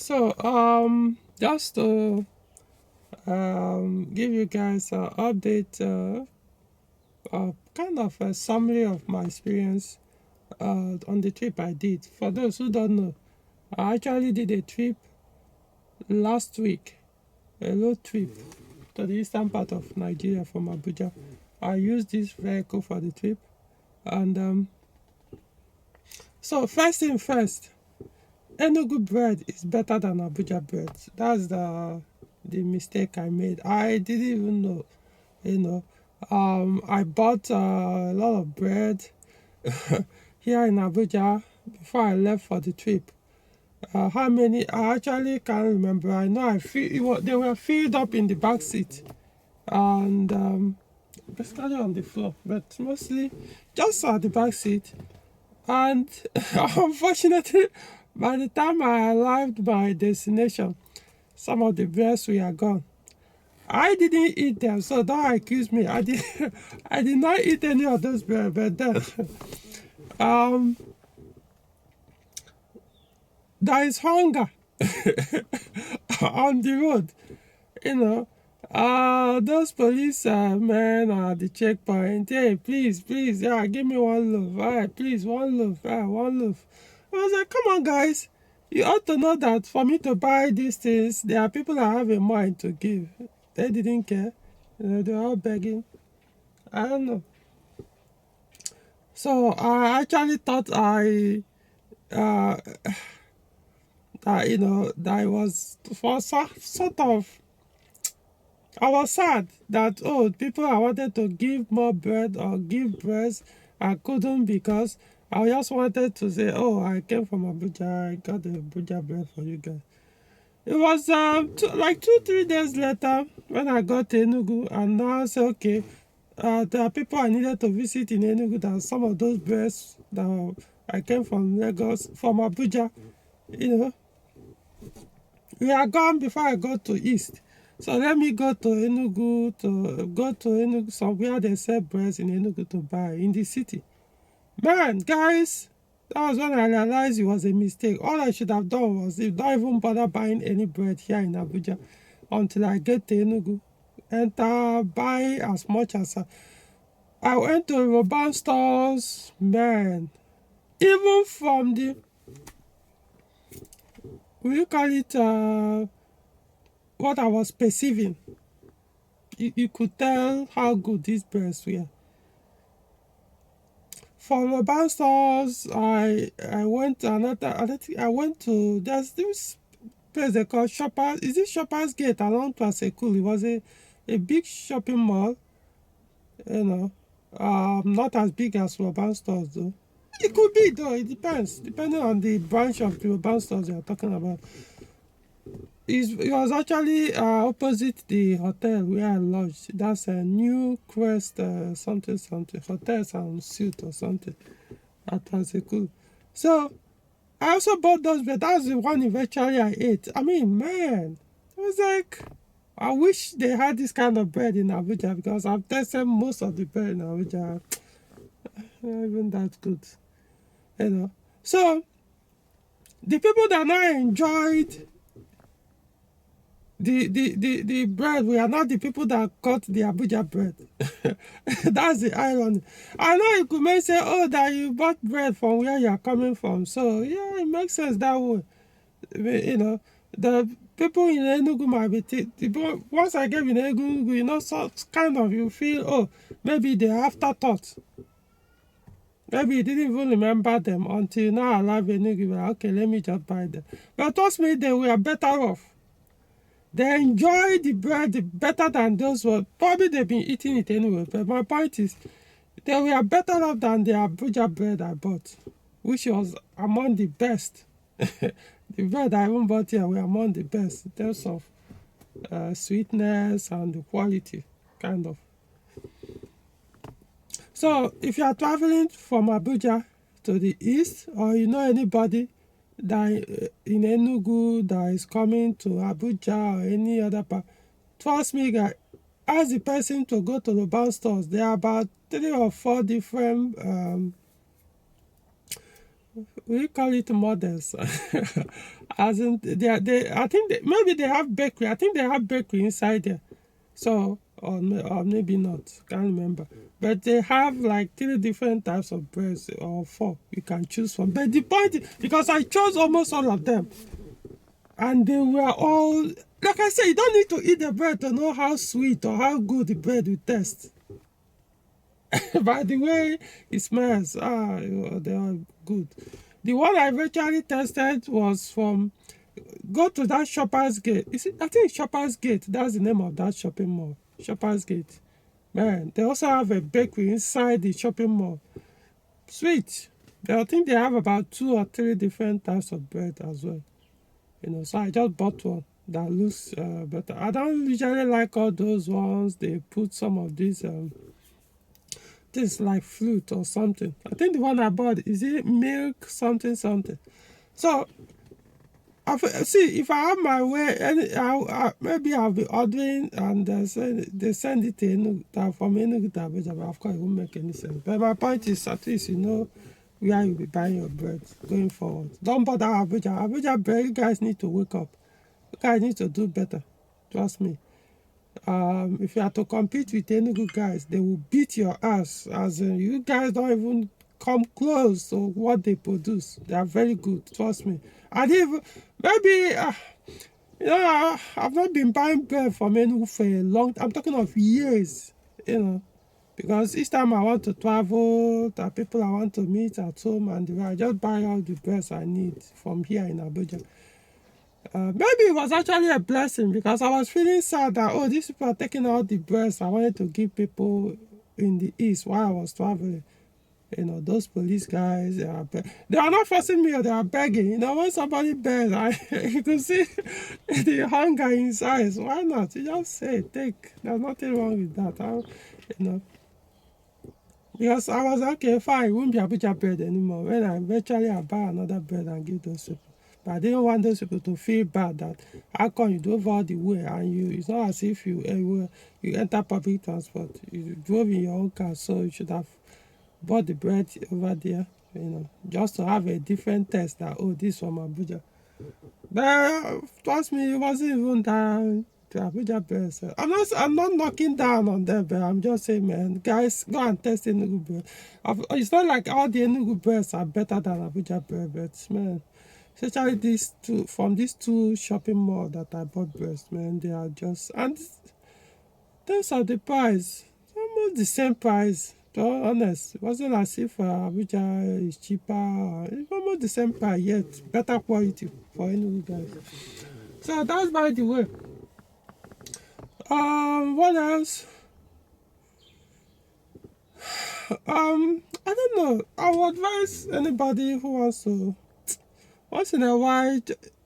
Just to give you guys an update, kind of a summary of my experience on the trip I did. For those who don't know, I actually did a trip last week, a road trip to the eastern part of Nigeria from Abuja. I used this vehicle for the trip, and first thing first, Enugu bread is better than Abuja bread. That's the mistake I made. I didn't even know, you know. I bought a lot of bread here in Abuja before I left for the trip. How many? I actually can't remember. I know they were filled up in the back seat and basically on the floor, but mostly just at the back seat. And unfortunately, by the time I arrived my destination, some of the breads were gone. I didn't eat them, so don't accuse me. I did not eat any of those bread, but then um, there is hunger on the road, you know. Those police men at the checkpoint, hey, please, yeah, give me one loaf. All right, please, one loaf, one loaf. I was like, come on, guys. You ought to know that for me to buy these things, there are people that have a mind to give. They didn't care. They were all begging. I don't know. So I actually thought uh, that was for sort of, I was sad that, people I wanted to give more bread or give breads, I couldn't because I just wanted to say, I came from Abuja, I got the Abuja bread for you guys. It was like 2-3 days later when I got to Enugu, and now I said, okay, there are people I needed to visit in Enugu, that some of those breads that I came from Lagos, from Abuja, you know, we are gone before I got to East. So let me go to Enugu, somewhere they sell breads in Enugu to buy in the city. Man, guys, that was when I realized it was a mistake. All I should have done was not even bother buying any bread here in Abuja until I get to Enugu. Enter, buy as much as I went to urban stores, man. Even from the, we call it, what I was perceiving, you could tell how good these breads were. From urban stores, I went to I went to, there's this place they call Shoppers. Is it Shoppers Gate along Twasekul? It was a big shopping mall, you know. Not as big as urban stores though. It could be though. It depends, depending on the branch of the urban stores you're talking about. It was actually opposite the hotel where I lodged. That's a New Quest something hotels and suite or something. That was a cool. So I also bought those, but that's the one eventually I ate. I mean, man, I was like, I wish they had this kind of bread in Abuja, because I've tasted most of the bread in Abuja. Not even that good, you know. So the people that now enjoyed the bread, we are not the people that got the Abuja bread. That's the irony. I know you could may say, that you bought bread from where you are coming from. So yeah, it makes sense that way. You know, the people in Enugu might be once I get in Enugu, so kind of you feel, maybe the afterthought. Maybe you didn't even remember them until now I arrive in Enugu. Okay, let me just buy them. But trust me, they were better off. They enjoy the bread better than those ones. Probably they've been eating it anyway. But my point is, they were better off than the Abuja bread I bought, which was among the best. The bread I even bought here were among the best in terms of sweetness and the quality, kind of. So if you are traveling from Abuja to the east, or you know anybody that in Enugu that is coming to Abuja or any other part, trust me, guys, ask the person to go to the urban stores. There are about 3 or 4 different we call it models. As in, I think maybe they have bakery. I think they have bakery inside there. So, or maybe not. Can't remember. But they have like 3 different types of breads, or 4 you can choose from. But the point is, because I chose almost all of them, and they were all, like I said, you don't need to eat the bread to know how sweet or how good the bread will taste. By the way it smells, they are good. The one I eventually tested was from, go to that Shoppers Gate. I think Shoppers Gate, that's the name of that shopping mall. Shoppers Gate. Man, they also have a bakery inside the shopping mall. Sweet. I think they have about 2 or 3 different types of bread as well. So I just bought one that looks better. I don't usually like all those ones. They put some of these things like fruit or something. I think the one I bought, is it milk something something. So see, if I have my way, maybe I'll be ordering and they send it to Enugu, from Enugu to Abuja, but of course it won't make any sense. But my point is, at least you know where you'll be buying your bread going forward. Don't bother Abuja. Abuja bread, you guys need to wake up. You guys need to do better. Trust me. If you are to compete with Enugu guys, they will beat your ass. As in, you guys don't even come close to what they produce. They are very good. Trust me. And if maybe I've not been buying bread from Enugu for a long time. I'm talking of years. Because each time I want to travel, there are people I want to meet at home, and I just buy all the breads I need from here in Abuja. Maybe it was actually a blessing, because I was feeling sad that, these people are taking all the breads I wanted to give people in the East while I was traveling. Those police guys, they are not forcing me, they are begging. When somebody begs, you can see the hunger inside. So why not? You just say, take. There's nothing wrong with that. Because I was okay, fine, it won't be Abuja bread anymore. When I buy another bread and give those people. But I didn't want those people to feel bad that how come you drove all the way, and it's not as if you enter public transport. You drove in your own car, so you should have bought the bread over there, just to have a different taste that, this from Abuja. But trust me, it wasn't even that the Abuja bread. So I'm not knocking down on them, but I'm just saying, man, guys, go and test Enugu bread. It's not like all the Enugu breads are better than Abuja bread, but man, especially these two shopping malls that I bought breads, man, they are just, and those are the price, almost the same price. To be honest, it wasn't as if Abuja is cheaper. It's almost the same price, yet better quality for Enugu guys. So that's by the way. What else? I don't know. I would advise anybody who wants to, once in a while,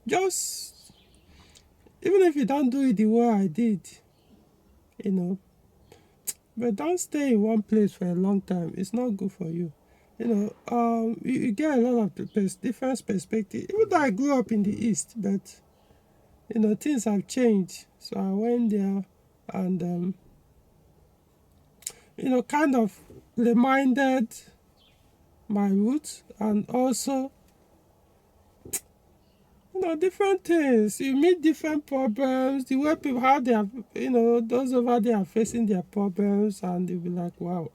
just, even if you don't do it the way I did, but don't stay in one place for a long time. It's not good for you. You get a lot of different perspectives. Even though I grew up in the East, but things have changed. So I went there and kind of reminded my roots, and also different things. You meet different problems, the way people, how they are, those over there are facing their problems, and you'll be like, wow.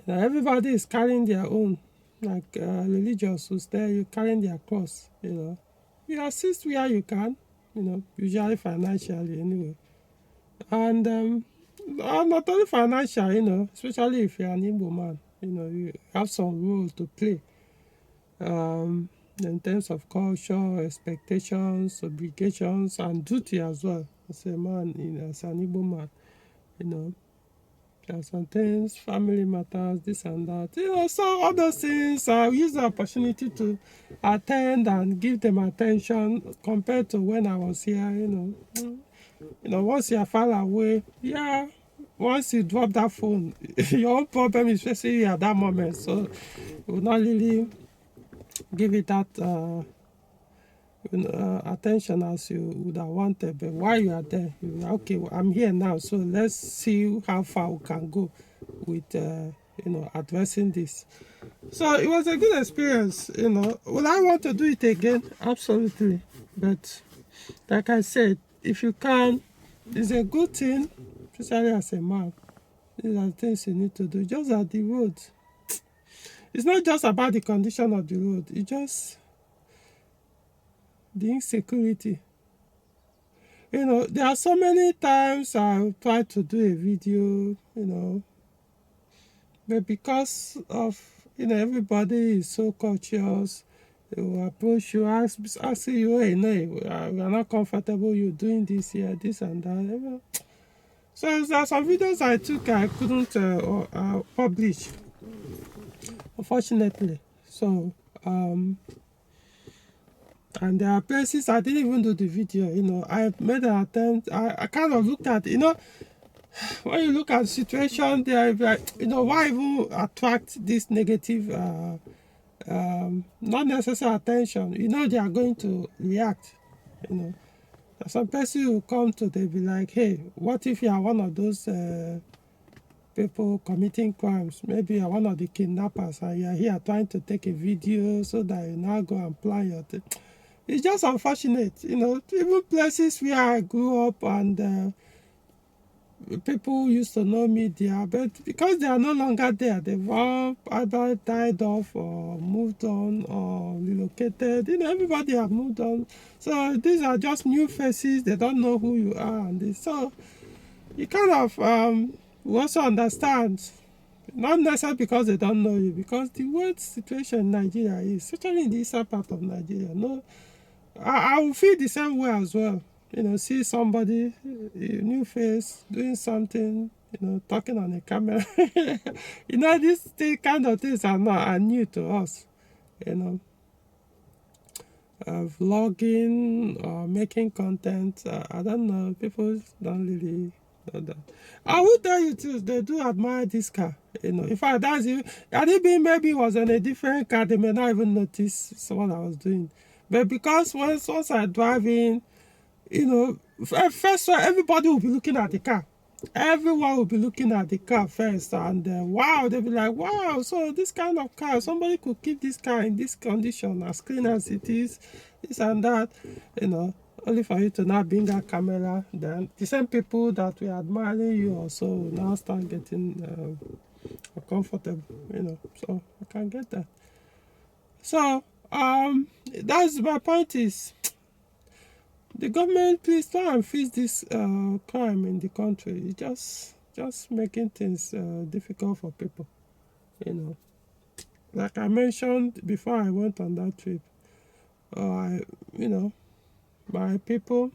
Everybody is carrying their own, like religious who stay, you carrying their cross. You assist where you can, usually financially anyway, and not only financial, especially if you're an Igbo man, you have some role to play, in terms of culture, expectations, obligations, and duty as well. As a man, as an Igbo man, there are some things, family matters, this and that. So all those things, I use the opportunity to attend and give them attention compared to when I was here. Once you are far away, once you drop that phone, your own problem is facing you at that moment. So you will not really give it that attention as you would have wanted. But while you are there, you are okay. I'm here now, so let's see how far we can go with addressing this. So it was a good experience. Will I want to do it again? Absolutely. But like I said, if you can, it's a good thing, especially as a man. These are things you need to do. Just at the road. It's not just about the condition of the road. It's just the insecurity. There are so many times I try to do a video, but because of, everybody is so cautious, they will approach you, ask you, hey, no, we are not comfortable you doing this here, this and that. So there are some videos I took I couldn't publish, unfortunately. So, and there are places I didn't even do the video. I made an attempt. I kind of looked at, when you look at the situation there, why even attract this negative, not necessary attention? They are going to react. Some person will come to, they'll be like, hey, what if you are one of those people committing crimes? Maybe you are one of the kidnappers and you are here trying to take a video so that you now go and plan your thing. It's just unfortunate, even places where I grew up and people used to know me there, but because they are no longer there, they've all either died off or moved on or relocated. Everybody have moved on. So these are just new faces. They don't know who you are. So you kind of also understand, not necessarily because they don't know you, because the world situation in Nigeria is, especially in the eastern part of Nigeria, I will feel the same way as well. See somebody, new face, doing something, talking on a camera. These kind of things are new to us. Vlogging or making content, I don't know. People don't really know that. I will tell you too, they do admire this car. In fact, that's it. Had it been maybe it was in a different car, they may not even notice what I was doing. But because once I drive in, first everybody will be looking at the car. Everyone will be looking at the car first, and wow, they'll be like, wow, so this kind of car, somebody could keep this car in this condition, as clean as it is, this and that, only for you to now bring a camera. Then the same people that were admiring you also will now start getting uncomfortable, so I can get that. So, that's my point is, the government, please try and fix this crime in the country. It's just making things difficult for people, Like I mentioned before I went on that trip, my people,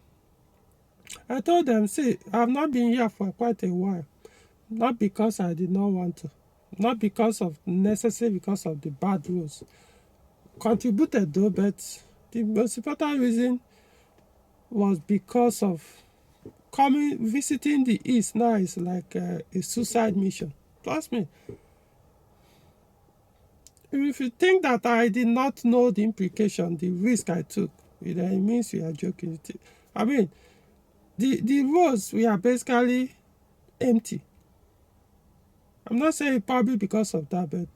I told them, see, I've not been here for quite a while. Not because I did not want to. Not because of the bad rules. Contributed though, but the most important reason was because of visiting the East now is like a suicide mission. Trust me. If you think that I did not know the implication, the risk I took, it means you are joking. I mean, the roads we are basically empty. I'm not saying probably because of that, but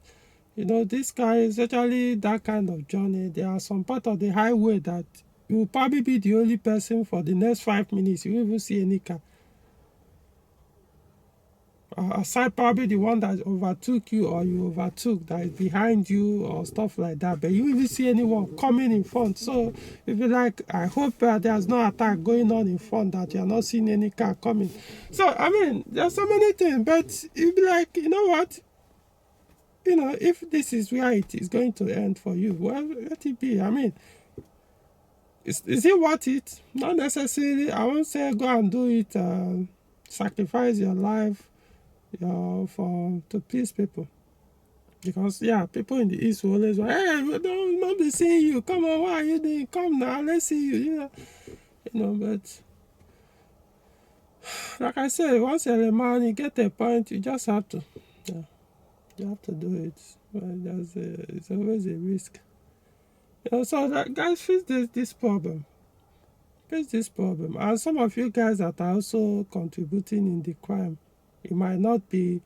this guy is actually that kind of journey. There are some part of the highway that you will probably be the only person for the next 5 minutes. You won't even see any car. Aside probably the one that overtook you or you overtook that is behind you or stuff like that. But you will even see anyone coming in front. So if you like, I hope there's no attack going on in front, that you're not seeing any car coming. So, I mean, there's so many things. But you'll be like, you know what? If this is where it is going to end for you, well, let it be. I mean, is it worth it? Not necessarily. I won't say go and do it, sacrifice your life to please people. Because, people in the East will always say, hey, we don't not be seeing you. Come on, why are you doing? Come now, let's see you. But like I said, once you're a man, you get a point, you just have to. Yeah, you have to do it. Well, it's always a risk. So that guys face this problem. Face this problem. And some of you guys that are also contributing in the crime, it might not be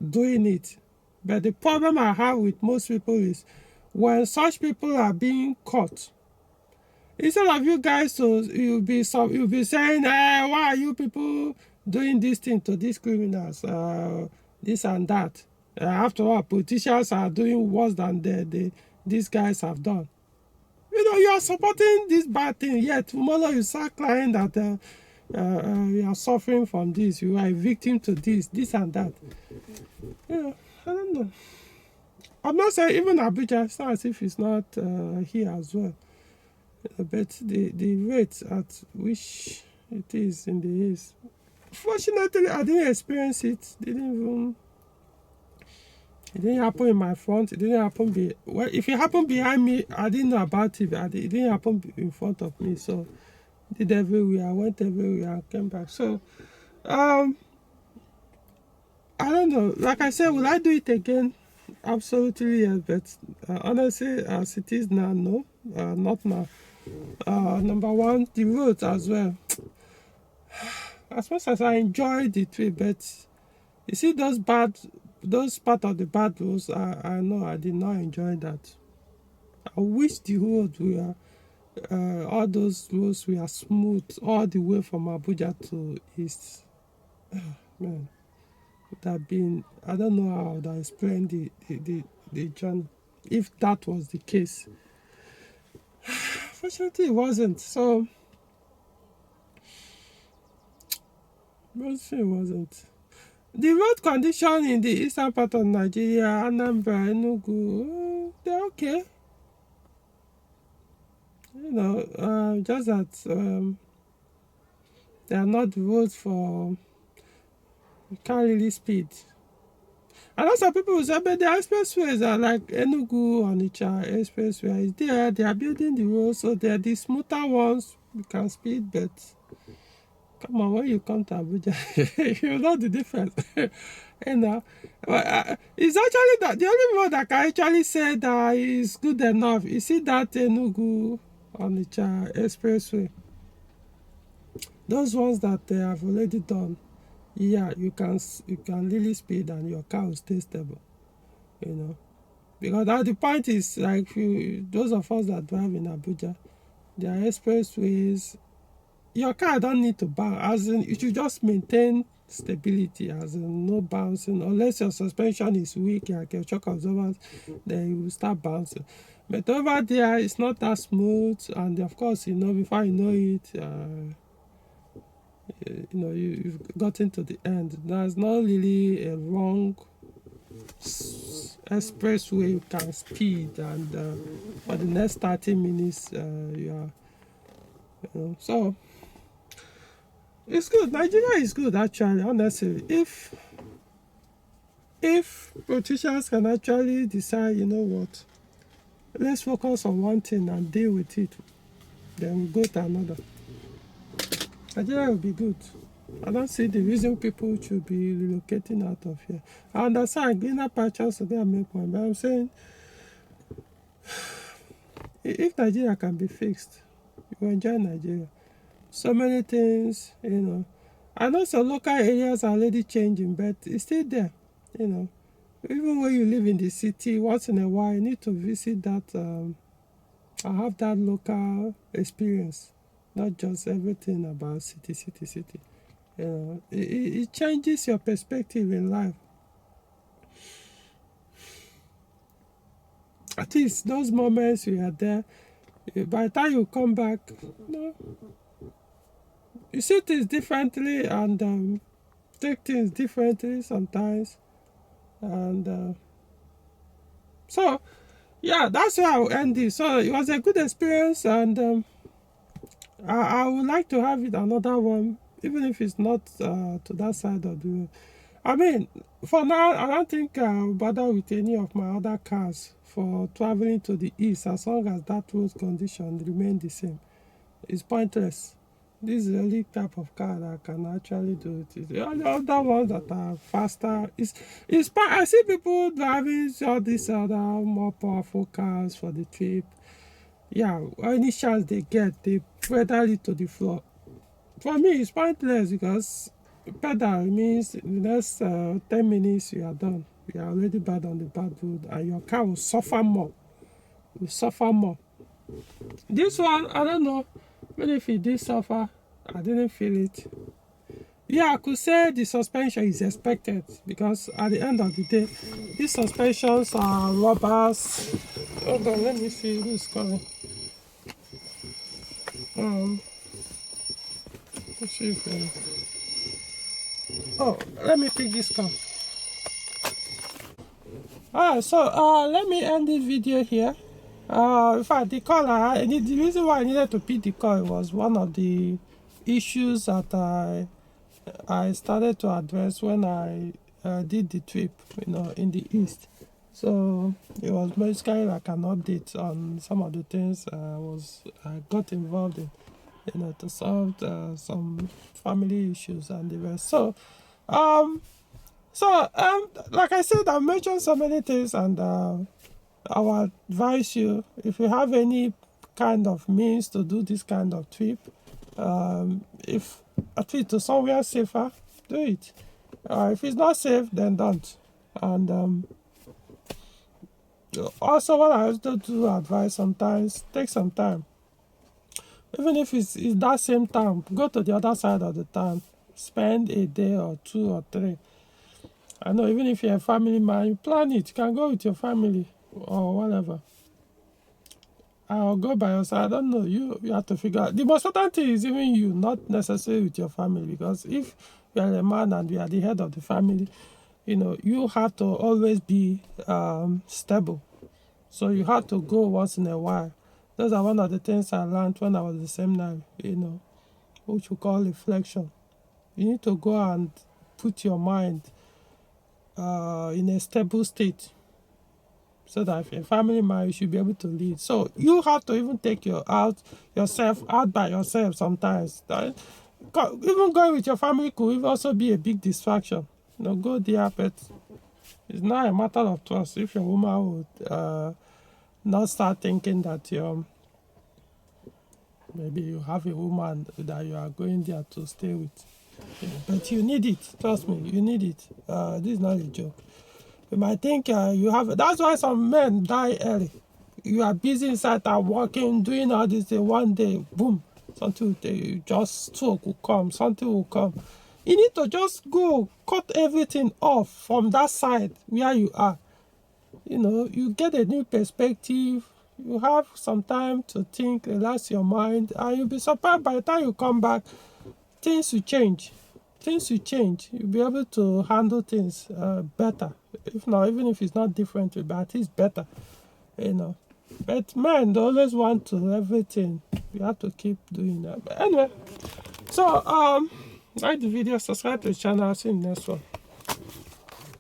doing it. But the problem I have with most people is when such people are being caught, instead of you guys to you'll be saying, why are you people doing this thing to these criminals, this and that. After all, politicians are doing worse than these guys have done. You are supporting this bad thing, yet tomorrow you start crying that you are suffering from this, you are a victim to this and that. I don't know. I'm not saying even Abuja, it's not as if it's not here as well. But the rate at which it is in the east. Fortunately, I didn't experience it. It didn't happen in my front. It didn't happen well. If it happened behind me, I didn't know about it. It didn't happen in front of me. So I did everywhere. I went everywhere and came back. So I don't know. Like I said, will I do it again? Absolutely yes. But honestly, as it is now, no, not now. Number one, the roads as well. As much as I enjoyed the trip, but you see those part of the bad roads, I know I did not enjoy that. I wish the roads were all those roads were smooth all the way from Abuja to East. Man, would have been, I don't know how I would explain the journey if that was the case. Fortunately, it wasn't. So, mostly it wasn't. The road condition in the eastern part of Nigeria, Anambra, Enugu, they're okay. Just that they are not roads for, you can't really speed. And also people will say, but the expressways are like Enugu, Onitsha expressway is there. They are building the roads, so they are the smoother ones. You can speed, but come on, when you come to Abuja, you know the difference. It's actually that the only road that can actually say that is good enough. You see that Enugu, Onitsha expressway. Those ones that they have already done, yeah, you can really speed and your car will stay stable, because the point is, like, those of us that drive in Abuja, their expressways, your car don't need to bounce, as in you should just maintain stability, as in no bouncing, unless your suspension is weak, like your shock absorbers, then you will start bouncing. But over there it's not that smooth, and of course, before you know it, you've gotten to the end. There's not really a wrong expressway you can speed, and for the next 30 minutes you are, so it's good. Nigeria is good, actually, honestly. If politicians can actually decide, what, let's focus on one thing and deal with it, then we go to another, Nigeria will be good. I don't see the reason people should be relocating out of here. I understand greener pastures to go and make one, but I'm saying, if Nigeria can be fixed, you will enjoy Nigeria. So many things, I know some local areas are already changing, but it's still there, Even when you live in the city, once in a while, you need to visit that, and have that local experience, not just everything about city. It changes your perspective in life. At least those moments you are there, by the time you come back, you see things differently, and take things differently sometimes. And so, yeah, that's where I will end this. So it was a good experience, and I would like to have it another one, even if it's not to that side of the road. I mean, for now, I don't think I'll bother with any of my other cars for traveling to the east, as long as that road condition remain the same. It's pointless. This is the only type of car that can actually do it. The other ones that are faster, I see people driving all these other more powerful cars for the trip. Yeah, any chance they get, they pedal it to the floor. For me, it's pointless, because pedal means in the next 10 minutes you are done. You are already bad on the bad road, and your car will suffer more. Will suffer more. This one, I don't know. Even if it did suffer, I didn't feel it. Yeah, I could say the suspension is expected, because at the end of the day, these suspensions are rubbers. Hold on, let me see who's calling. Let's see if, oh, let me pick this call. Alright, so let me end this video here. In fact, the call the reason why I needed to pick the call was one of the issues that I started to address when I did the trip, in the east. So it was basically like an update on some of the things I got involved in, to solve some family issues and the rest. So like I said, I mentioned so many things, and I would advise you, if you have any kind of means to do this kind of trip, if at least to somewhere safer, do it. If it's not safe, then don't. And also, what I also do advise sometimes, take some time. Even if it's that same time, go to the other side of the town, spend a day or 2 or 3. I know, even if you're a family man, you plan it. You can go with your family or whatever. I'll go by yourself. I don't know. You have to figure out. The most important thing is even you, not necessarily with your family. Because if you are a man and you are the head of the family, you have to always be stable. So you have to go once in a while. Those are one of the things I learned when I was the seminary, which we call reflection. You need to go and put your mind in a stable state, so that if a family man, you should be able to lead. So you have to even take yourself out by yourself sometimes. Even going with your family could also be a big distraction. Go there, but it's not a matter of trust. If your woman would not start thinking that maybe you have a woman that you are going there to stay with. But you need it, trust me, you need it. This is not a joke. You might think you have. That's why some men die early. You are busy inside and working, doing all this. One day, boom, something stroke will come. Something will come. You need to just go cut everything off from that side where you are. You get a new perspective. You have some time to think, relax your mind, and you'll be surprised by the time you come back. Things will change. You'll be able to handle things better. If not, even if it's not different, but at least better. But men, they always want to everything. You have to keep doing that. But anyway, so like the video, subscribe to the channel. I'll see you in the next one.